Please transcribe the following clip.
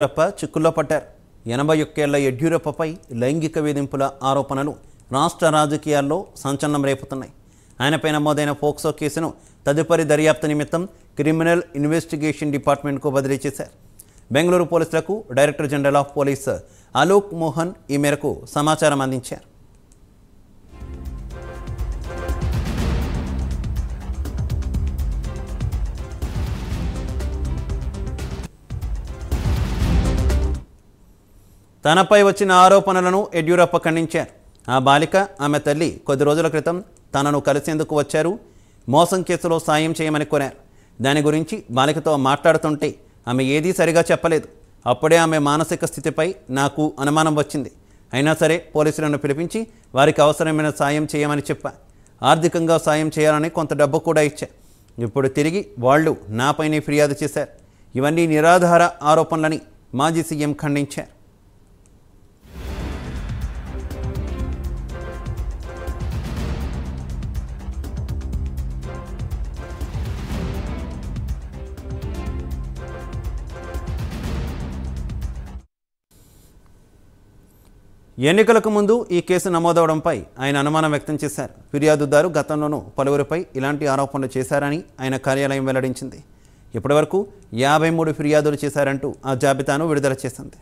యడ్యూరప్ప చిక్కుల్లో పడ్డారు. 81 ఏళ్ల యడ్యూరప్పపై లైంగిక వేధింపుల ఆరోపణలు రాష్ట్ర రాజకీయాల్లో సంచలనం రేపుతున్నాయి. ఆయనపై నమోదైన పోక్సో కేసును తదుపరి దర్యాప్తు నిమిత్తం క్రిమినల్ ఇన్వెస్టిగేషన్ డిపార్ట్మెంట్కు బదిలీ చేశారు. బెంగళూరు పోలీసులకు director general of police Alok Mohan ఈ మేరకు సమాచారం అందించారు. తనపై వచ్చిన ఆరోపణలను యడ్యూరప్ప ఖండించారు. ఆ బాలిక, ఆమె తల్లి కొద్ది రోజుల క్రితం తనను కలిసేందుకు వచ్చారు. మోసం కేసులో సాయం చేయమని కోరారు. దాని గురించి బాలికతో మాట్లాడుతుంటే ఆమె ఏదీ సరిగా చెప్పలేదు. అప్పుడే ఆమె మానసిక స్థితిపై నాకు అనుమానం వచ్చింది. అయినా సరే పోలీసులను పిలిపించి వారికి అవసరమైన సాయం చేయమని చెప్పా. ఆర్థికంగా సాయం చేయాలని కొంత డబ్బు కూడా ఇచ్చా. ఇప్పుడు తిరిగి వాళ్ళు నాపైనే ఫిర్యాదు చేశారు. ఇవన్నీ నిరాధార ఆరోపణలని మాజీ సీఎం ఖండించారు. ఎన్నికలకు ముందు ఈ కేసు నమోదవడంపై ఆయన అనుమానం వ్యక్తం చేశారు. ఫిర్యాదుదారు గతంలోనూ పలువురిపై ఇలాంటి ఆరోపణలు చేశారని ఆయన కార్యాలయం వెల్లడించింది. ఇప్పటివరకు 53 ఫిర్యాదులు చేశారంటూ ఆ జాబితాను విడుదల చేసింది.